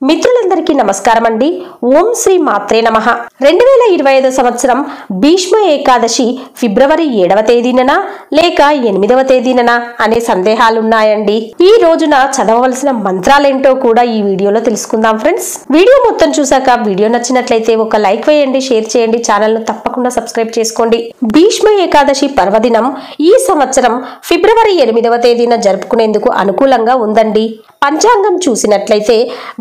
మిత్రులందరికీ నమస్కారం అండి. ఓం శ్రీ మాత్రే నమః. 2025 సంవత్సరం భీష్మ ఏకాదశి ఫిబ్రవరి 7వ తేదీననా లేక 8వ తేదీననా అనే సందేహాలున్నాయండి. ఈ రోజున చదవవలసిన మంత్రాలేంటో కూడా ఈ వీడియోలో తెలుసుకుందాం ఫ్రెండ్స్. వీడియో మొత్తం చూసాక వీడియో నచ్చినట్లయితే ఒక లైక్ వేయండి, షేర్ చేయండి, ఛానల్ ను తప్పకుండా సబ్స్క్రైబ్ చేసుకోండి. భీష్మ ఏకాదశి పర్వదినం ఈ సంవత్సరం ఫిబ్రవరి 8వ తేదీన జరుపుకునేందుకు అనుకూలంగా ఉందండి. పంచాంగం చూసినట్లయితే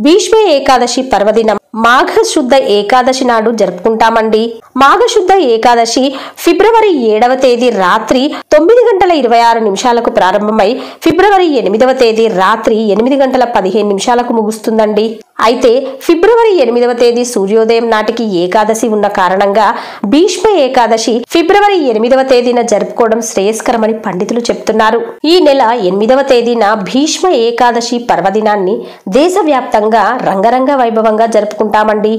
భీష్మ ఏకాదశి పర్వదినం మాఘ శుద్ధ ఏకాదశి నాడు జరుపుకుంటామండి. మాఘ శుద్ధ ఏకాదశి ఫిబ్రవరి 7వ తేదీ రాత్రి 9:26 ప్రారంభమై ఫిబ్రవరి 8వ తేదీ రాత్రి 8:15 ముగుస్తుందండి. అయితే ఫిబ్రవరి 8వ తేదీ సూర్యోదయం నాటికి ఏకాదశి ఉన్న కారణంగా భీష్మ ఏకాదశి ఫిబ్రవరి 8వ తేదీన జరుపుకోవడం శ్రేయస్కరమని పండితులు చెప్తున్నారు. ఈ నెల 8వ తేదీన భీష్మ ఏకాదశి పర్వదినాన్ని దేశవ్యాప్తంగా రంగరంగ వైభవంగా జరుపుకుంటామండి.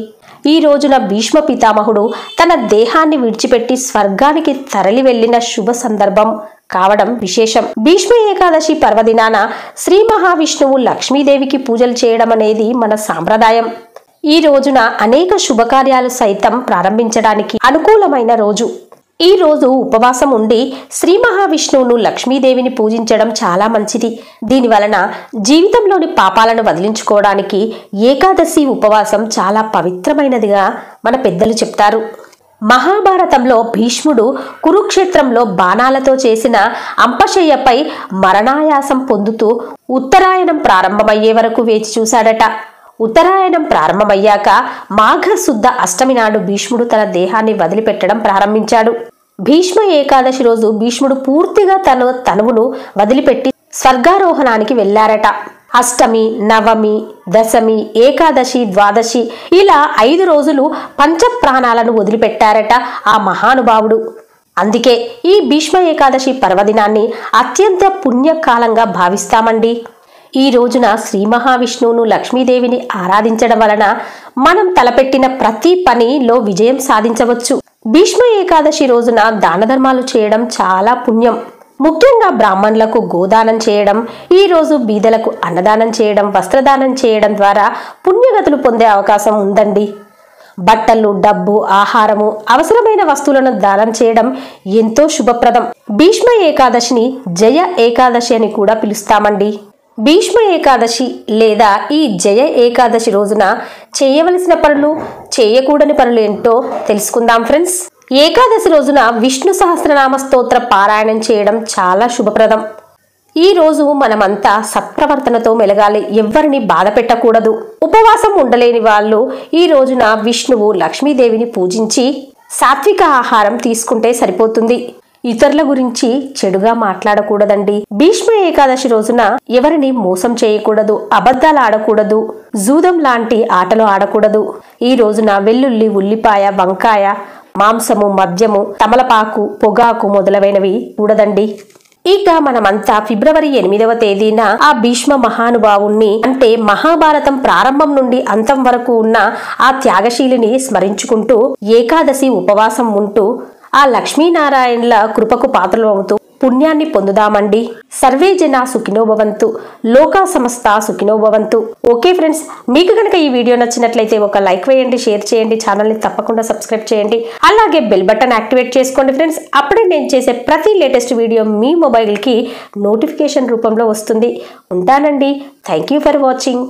ఈ రోజున భీష్మ పితామహుడు తన దేహాన్ని విడిచిపెట్టి స్వర్గానికి తరలి వెళ్లిన శుభ సందర్భం కావడం విశేషం. భీష్మ ఏకాదశి పర్వదినాన శ్రీ మహావిష్ణువు లక్ష్మీదేవికి పూజలు చేయడం అనేది మన సాంప్రదాయం. ఈ రోజున అనేక శుభకార్యాలు సైతం ప్రారంభించడానికి అనుకూలమైన రోజు. ఈ రోజు ఉపవాసం ఉండి శ్రీ మహావిష్ణువును లక్ష్మీదేవిని పూజించడం చాలా మంచిది. దీని వలన జీవితంలోని పాపాలను వదిలించుకోవడానికి ఏకాదశి ఉపవాసం చాలా పవిత్రమైనదిగా మన పెద్దలు చెప్తారు. మహాభారతంలో భీష్ముడు కురుక్షేత్రంలో బాణాలతో చేసిన అంపశయ్యపై మరణాయాసం పొందుతూ ఉత్తరాయణం ప్రారంభమయ్యే వరకు వేచి చూశాడట. ఉత్తరాయణం ప్రారంభమయ్యాక మాఘ శుద్ధ అష్టమి నాడు భీష్ముడు తన దేహాన్ని వదిలిపెట్టడం ప్రారంభించాడు. భీష్మ ఏకాదశి రోజు భీష్ముడు పూర్తిగా తన తనువును వదిలిపెట్టి స్వర్గారోహణానికి వెళ్లారట. అష్టమి, నవమి, దశమి, ఏకాదశి, ద్వాదశి ఇలా 5 రోజులు పంచ ప్రాణాలను వదిలిపెట్టారట ఆ మహానుభావుడు. అందుకే ఈ భీష్మ ఏకాదశి పర్వదినాన్ని అత్యంత పుణ్యకాలంగా భావిస్తామండి. ఈ రోజున శ్రీ మహావిష్ణువును లక్ష్మీదేవిని ఆరాధించడం వలన మనం తలపెట్టిన ప్రతి పనిలో విజయం సాధించవచ్చు. భీష్మ ఏకాదశి రోజున దాన ధర్మాలు చేయడం చాలా పుణ్యం. ముఖ్యంగా బ్రాహ్మణులకు గోదానం చేయడం, ఈ రోజు బీదలకు అన్నదానం చేయడం, వస్త్రదానం చేయడం ద్వారా పుణ్యగతులు పొందే అవకాశం ఉందండి. బట్టలు, డబ్బు, ఆహారము, అవసరమైన వస్తువులను దానం చేయడం ఎంతో శుభప్రదం. భీష్మ ఏకాదశిని జయ ఏకాదశి అని కూడా పిలుస్తామండి. భీష్మ ఏకాదశి లేదా ఈ జయ ఏకాదశి రోజున చేయవలసిన పనులు, చేయకూడని పనులు ఏంటో తెలుసుకుందాం ఫ్రెండ్స్. ఏకాదశి రోజున విష్ణు సహస్రనామ స్తోత్ర పారాయణం చేయడం చాలా శుభప్రదం. ఈ రోజు మనమంతా సత్ప్రవర్తనతో మెలగాలి, ఎవ్వరిని బాధ పెట్టకూడదు. ఉపవాసం ఉండలేని వాళ్ళు ఈ రోజున విష్ణువు, లక్ష్మీదేవిని పూజించి సాత్విక ఆహారం తీసుకుంటే సరిపోతుంది. ఇతరుల గురించి చెడుగా మాట్లాడకూడదండి. భీష్మ ఏకాదశి రోజున ఎవరిని మోసం చేయకూడదు, అబద్ధాలు ఆడకూడదు, జూదం లాంటి ఆటలు ఆడకూడదు. ఈ రోజున వెల్లుల్లి, ఉల్లిపాయ, వంకాయ, మాంసము, మద్యము, తమలపాకు, పొగాకు మొదలైనవి కూడదండి. ఇక మనమంతా ఫిబ్రవరి 8వ తేదీన ఆ భీష్మ మహానుభావుణ్ణి, అంటే మహాభారతం ప్రారంభం నుండి అంతం వరకు ఉన్న ఆ త్యాగశీలిని స్మరించుకుంటూ ఏకాదశి ఉపవాసం ఉంటూ ఆ లక్ష్మీనారాయణుల కృపకు పాత్రలు అవుతూ పుణ్యాన్ని పొందుదామండి. సర్వే జన సుఖినో భవంతు, లోకా సమస్త సుఖినో భవంతు. ఓకే ఫ్రెండ్స్, మీకు కనుక ఈ వీడియో నచ్చినట్లయితే ఒక లైక్ వేయండి, షేర్ చేయండి, ఛానల్ని తప్పకుండా సబ్స్క్రైబ్ చేయండి. అలాగే బెల్ బటన్ యాక్టివేట్ చేసుకోండి ఫ్రెండ్స్. అప్పుడే నేను చేసే ప్రతి లేటెస్ట్ వీడియో మీ మొబైల్కి నోటిఫికేషన్ రూపంలో వస్తుంది. ఉంటానండి. Thank you for watching.